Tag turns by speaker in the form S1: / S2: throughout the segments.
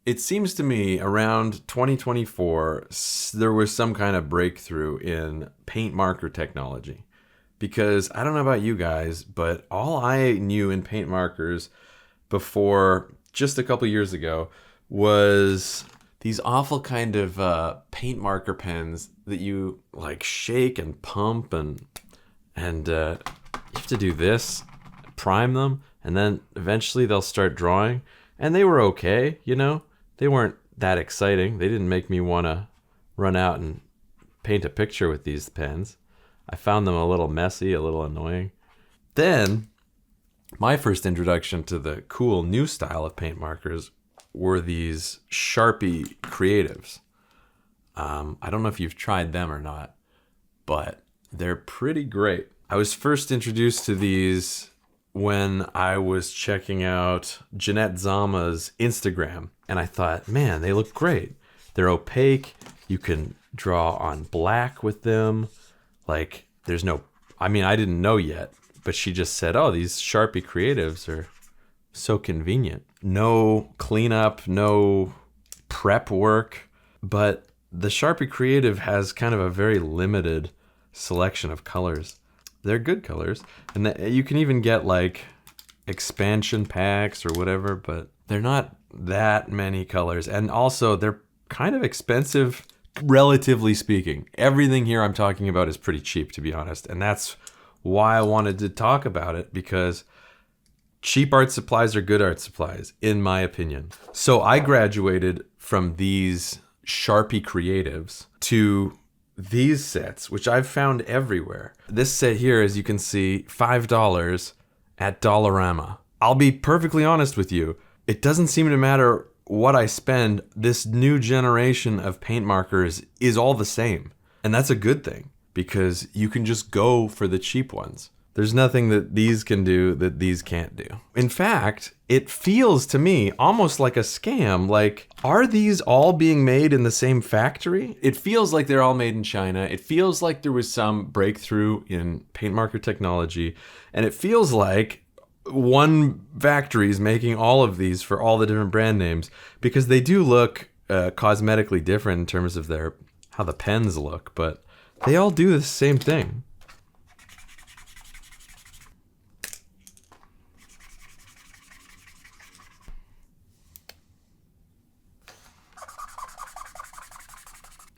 S1: It seems to me around 2024, there was some kind of breakthrough in paint marker technology. Because I don't know about you guys, but all I knew in paint markers before just a couple years ago was these awful kind of paint marker pens that you like shake and pump and you have to do this, prime them, and then eventually they'll start drawing. And they were okay, you know. They weren't that exciting. They didn't make me want to run out and paint a picture with these pens. I found them a little messy, a little annoying. Then, my first introduction to the cool new style of paint markers were these Sharpie Creatives. I don't know if you've tried them or not, but they're pretty great. I was first introduced to these when I was checking out Jeanette Zama's Instagram, and I thought, man, they look great. They're opaque. You can draw on black with them. Like, there's no, I mean, I didn't know yet, but she just said, oh, these Sharpie Creatives are so convenient. No cleanup, no prep work, but the Sharpie Creative has kind of a very limited selection of colors. They're good colors, and you can even get like expansion packs or whatever, but they're not that many colors. And also, they're kind of expensive, relatively speaking. Everything here I'm talking about is pretty cheap, to be honest, and that's why I wanted to talk about it, because cheap art supplies are good art supplies, in my opinion. So I graduated from these Sharpie Creatives to these sets, which I've found everywhere. This set here, as you can see, $5 at Dollarama. I'll be perfectly honest with you. It doesn't seem to matter what I spend. This new generation of paint markers is all the same. And that's a good thing, because you can just go for the cheap ones. There's nothing that these can do that these can't do. In fact, it feels to me almost like a scam. Like, are these all being made in the same factory? It feels like they're all made in China. It feels like there was some breakthrough in paint marker technology. And it feels like one factory is making all of these for all the different brand names, because they do look cosmetically different in terms of how the pens look, but they all do the same thing.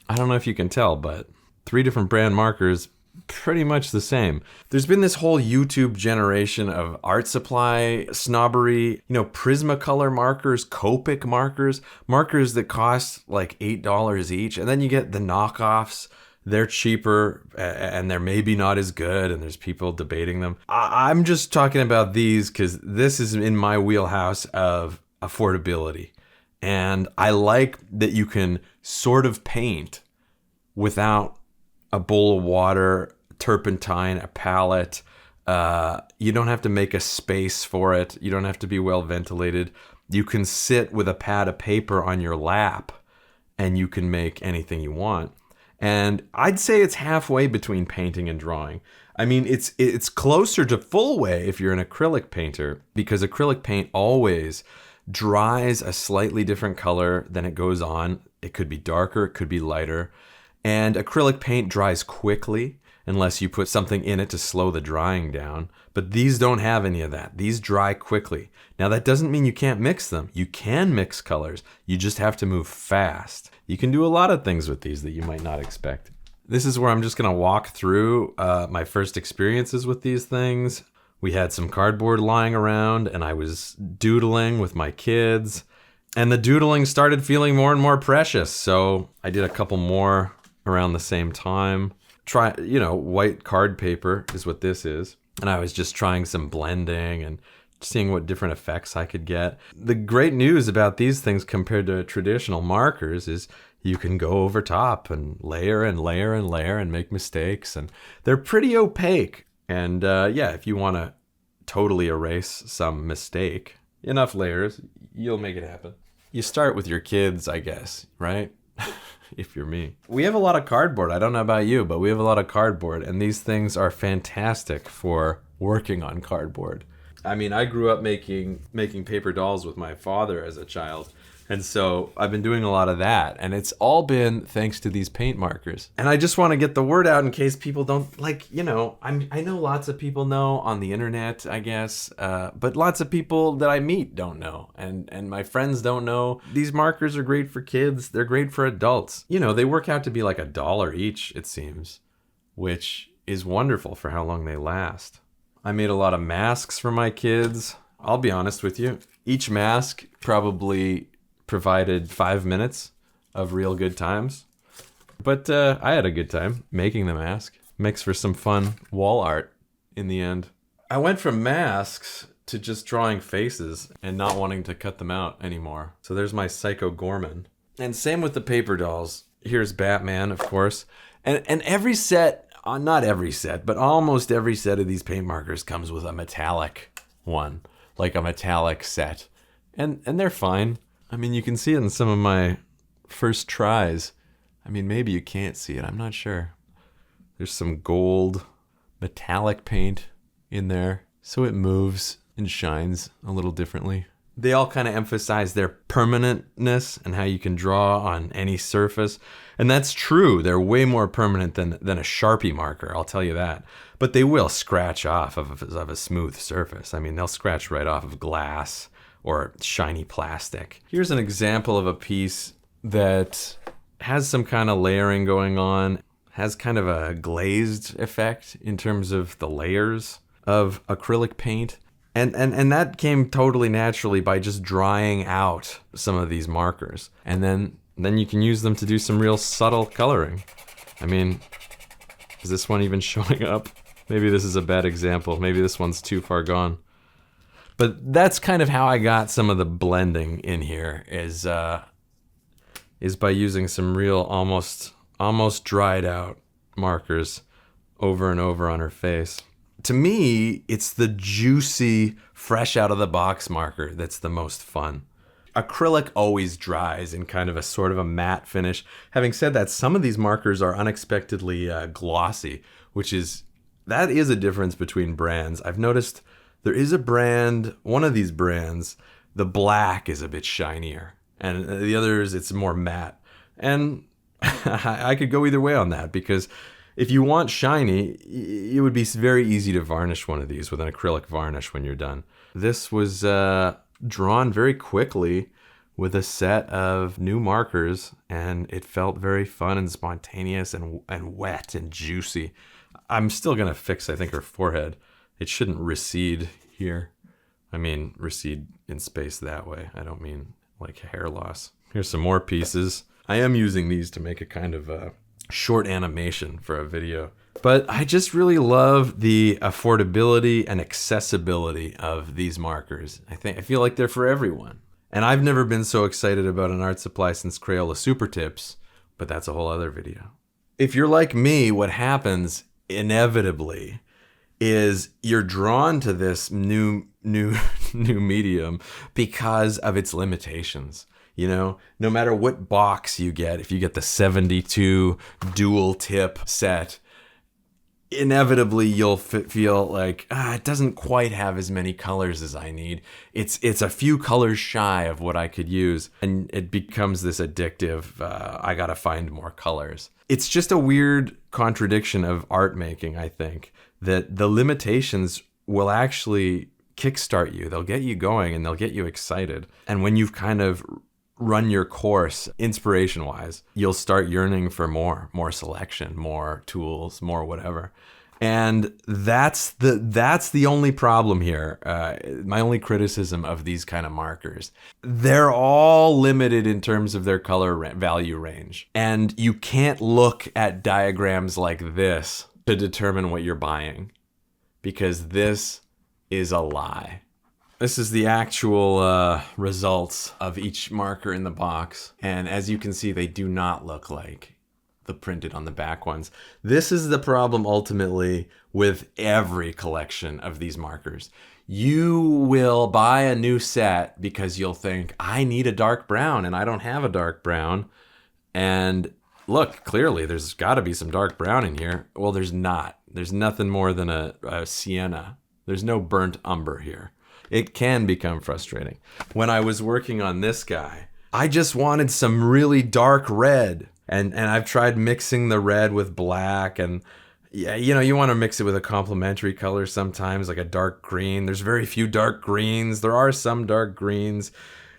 S1: I don't know if you can tell, but 3 different brand markers, pretty much the same. There's been this whole YouTube generation of art supply snobbery, Prismacolor markers, Copic markers, markers that cost like $8 each, and then you get the knockoffs. They're cheaper and they're maybe not as good, and there's people debating them. I'm just talking about these because this is in my wheelhouse of affordability. And I like that you can sort of paint without a bowl of water, turpentine, a palette. You don't have to make a space for it. You don't have to be well ventilated. You can sit with a pad of paper on your lap and you can make anything you want. And I'd say it's halfway between painting and drawing. I mean, it's closer to full way if you're an acrylic painter, because acrylic paint always dries a slightly different color than it goes on. It could be darker, it could be lighter. And acrylic paint dries quickly unless you put something in it to slow the drying down. But these don't have any of that. These dry quickly. Now, that doesn't mean you can't mix them. You can mix colors. You just have to move fast. You can do a lot of things with these that you might not expect. This is where I'm just going to walk through my first experiences with these things. We had some cardboard lying around, and I was doodling with my kids. And the doodling started feeling more and more precious, so I did a couple more around the same time. White card paper is what this is. And I was just trying some blending and seeing what different effects I could get. The great news about these things compared to traditional markers is you can go over top and layer and layer and layer and make mistakes. And they're pretty opaque. And if you want to totally erase some mistake, enough layers, you'll make it happen. You start with your kids, I guess, right? If you're me. We have a lot of cardboard. I don't know about you, but we have a lot of cardboard, and these things are fantastic for working on cardboard. I mean, I grew up making paper dolls with my father as a child, And so I've been doing a lot of that, and it's all been thanks to these paint markers. And I just want to get the word out in case people don't, like, you know, I know lots of people know on the internet, I guess, but lots of people that I meet don't know, and my friends don't know. These markers are great for kids. They're great for adults. You know, they work out to be like $1 each, it seems, which is wonderful for how long they last. I made a lot of masks for my kids. I'll be honest with you. Each mask probably provided 5 minutes of real good times. But I had a good time making the mask. Makes for some fun wall art in the end. I went from masks to just drawing faces and not wanting to cut them out anymore. So there's my Psycho Gorman. And same with the paper dolls. Here's Batman, of course. And every set, not every set, but almost every set of these paint markers comes with a metallic one. Like a metallic set. And they're fine. I mean, you can see it in some of my first tries. I mean, maybe you can't see it. I'm not sure. There's some gold metallic paint in there. So it moves and shines a little differently. They all kind of emphasize their permanentness and how you can draw on any surface. And that's true. They're way more permanent than a Sharpie marker, I'll tell you that. But they will scratch off of a smooth surface. I mean, they'll scratch right off of glass or shiny plastic. Here's an example of a piece that has some kind of layering going on, has kind of a glazed effect in terms of the layers of acrylic paint. And that came totally naturally by just drying out some of these markers. And then you can use them to do some real subtle coloring. I mean, is this one even showing up? Maybe this is a bad example. Maybe this one's too far gone. But that's kind of how I got some of the blending in here, is by using some real almost dried out markers over and over on her face. To me, it's the juicy, fresh out of the box marker that's the most fun. Acrylic always dries in kind of a sort of a matte finish. Having said that, some of these markers are unexpectedly glossy, that is a difference between brands. I've noticed there is a brand, one of these brands, the black is a bit shinier, and the others, it's more matte. And I could go either way on that, because if you want shiny, it would be very easy to varnish one of these with an acrylic varnish when you're done. This was drawn very quickly with a set of new markers, and it felt very fun and spontaneous and wet and juicy. I'm still gonna fix, I think, her forehead. It shouldn't recede here. I mean, recede in space that way. I don't mean like hair loss. Here's some more pieces. I am using these to make a kind of a short animation for a video. But I just really love the affordability and accessibility of these markers. I feel like they're for everyone. And I've never been so excited about an art supply since Crayola Super Tips, but that's a whole other video. If you're like me, what happens inevitably is you're drawn to this new medium because of its limitations. You know, no matter what box you get, if you get the 72 dual tip set, inevitably you'll feel like, it doesn't quite have as many colors as I need. It's a few colors shy of what I could use, and it becomes this addictive, I gotta find more colors. It's just a weird contradiction of art making, I think, that the limitations will actually kickstart you. They'll get you going and they'll get you excited. And when you've kind of run your course inspiration-wise, you'll start yearning for more selection, more tools, more whatever. And that's the only problem here. My only criticism of these kind of markers. They're all limited in terms of their color value range. And you can't look at diagrams like this to determine what you're buying, because this is a lie. This is the actual results of each marker in the box. And as you can see, they do not look like the printed on the back ones. This is the problem ultimately with every collection of these markers. You will buy a new set because you'll think, I need a dark brown and I don't have a dark brown. And look, clearly there's gotta be some dark brown in here. Well, there's not. There's nothing more than a sienna. There's no burnt umber here. It can become frustrating. When I was working on this guy, I just wanted some really dark red. And I've tried mixing the red with black, and yeah, you want to mix it with a complementary color sometimes, like a dark green. There's very few dark greens. There are some dark greens.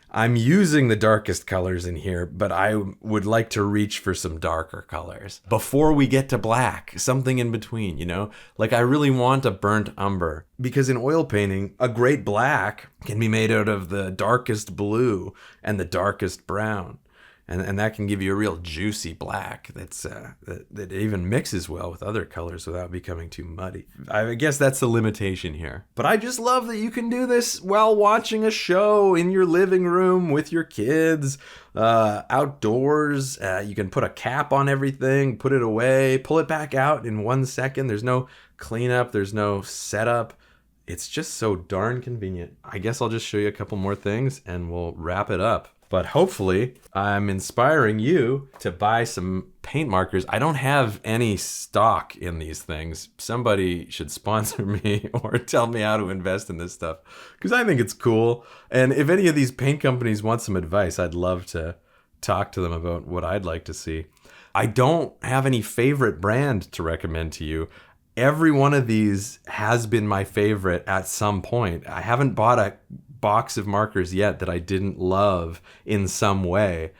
S1: I'm using the darkest colors in here, but I would like to reach for some darker colors before we get to black, something in between, Like I really want a burnt umber, because in oil painting, a great black can be made out of the darkest blue and the darkest brown. And that can give you a real juicy black that even mixes well with other colors without becoming too muddy. I guess that's the limitation here. But I just love that you can do this while watching a show in your living room with your kids, outdoors. You can put a cap on everything, put it away, pull it back out in 1 second. There's no cleanup, there's no setup. It's just so darn convenient. I guess I'll just show you a couple more things and we'll wrap it up. But hopefully I'm inspiring you to buy some paint markers. I don't have any stock in these things. Somebody should sponsor me or tell me how to invest in this stuff, because I think it's cool. And if any of these paint companies want some advice, I'd love to talk to them about what I'd like to see. I don't have any favorite brand to recommend to you. Every one of these has been my favorite at some point. I haven't bought a box of markers yet that I didn't love in some way.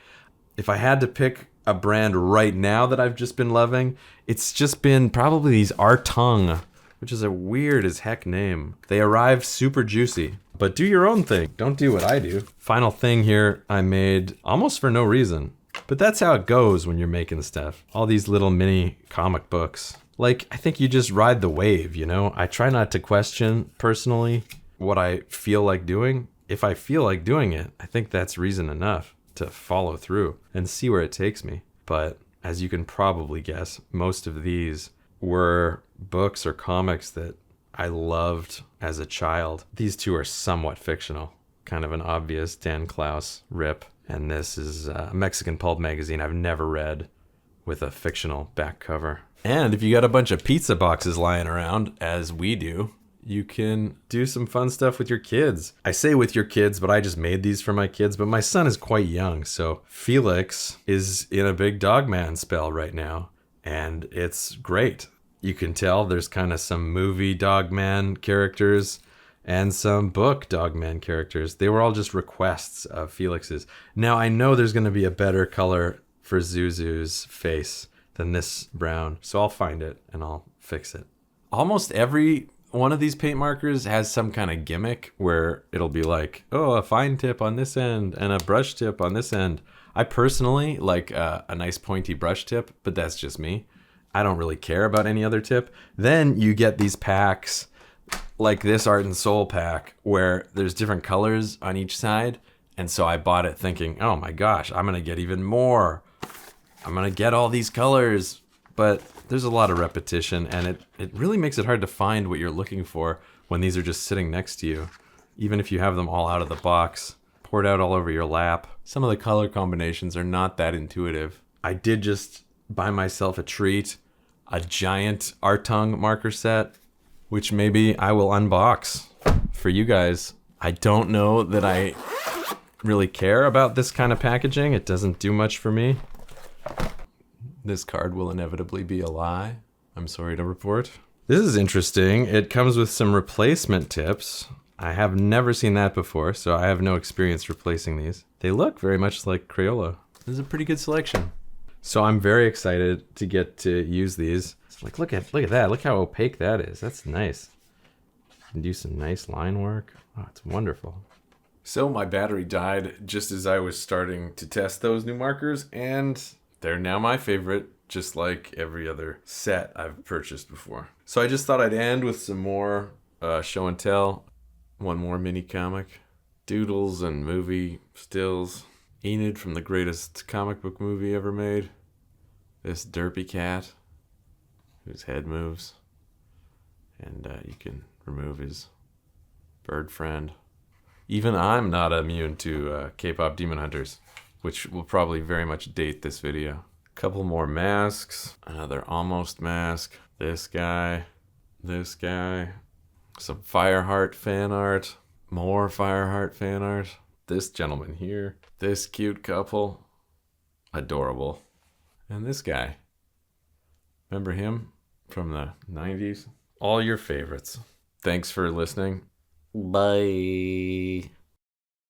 S1: If I had to pick a brand right now that I've just been loving, it's just been probably these ARTUGN, which is a weird as heck name. They arrived super juicy, but do your own thing. Don't do what I do. Final thing here I made almost for no reason, but that's how it goes when you're making stuff. All these little mini comic books. Like, I think you just ride the wave, I try not to question personally what I feel like doing. If I feel like doing it, I think that's reason enough to follow through and see where it takes me. But as you can probably guess, most of these were books or comics that I loved as a child. These two are somewhat fictional, kind of an obvious Dan Clowes rip. And this is a Mexican pulp magazine I've never read with a fictional back cover. And if you got a bunch of pizza boxes lying around, as we do, you can do some fun stuff with your kids. I say with your kids, but I just made these for my kids, but my son is quite young, so Felix is in a big Dogman spell right now, and it's great. You can tell there's kind of some movie Dogman characters and some book Dogman characters. They were all just requests of Felix's. Now, I know there's going to be a better color for Zuzu's face than this brown, so I'll find it and I'll fix it. Almost every one of these paint markers has some kind of gimmick where it'll be like, oh, a fine tip on this end and a brush tip on this end. I personally like a nice pointy brush tip, but that's just me. I don't really care about any other tip. Then you get these packs like this Art and Soul pack where there's different colors on each side. And so I bought it thinking, oh my gosh, I'm going to get even more. I'm going to get all these colors. But there's a lot of repetition, and it really makes it hard to find what you're looking for when these are just sitting next to you, even if you have them all out of the box, poured out all over your lap. Some of the color combinations are not that intuitive. I did just buy myself a treat, a giant ARTUGN marker set, which maybe I will unbox for you guys. I don't know that I really care about this kind of packaging. It doesn't do much for me. This card will inevitably be a lie, I'm sorry to report. This is interesting. It comes with some replacement tips. I have never seen that before, so I have no experience replacing these. They look very much like Crayola. This is a pretty good selection. So I'm very excited to get to use these. Like, look at that. Look how opaque that is. That's nice. And do some nice line work. Oh, it's wonderful. So my battery died just as I was starting to test those new markers, and they're now my favorite, just like every other set I've purchased before. So I just thought I'd end with some more show and tell. One more mini comic. Doodles and movie stills. Enid from the greatest comic book movie ever made. This derpy cat whose head moves. And you can remove his bird friend. Even I'm not immune to K-pop demon hunters, which will probably very much date this video. A couple more masks, another almost mask, this guy, some Fireheart fan art, more Fireheart fan art. This gentleman here, this cute couple, adorable. And this guy, remember him from the 90s? All your favorites. Thanks for listening. Bye.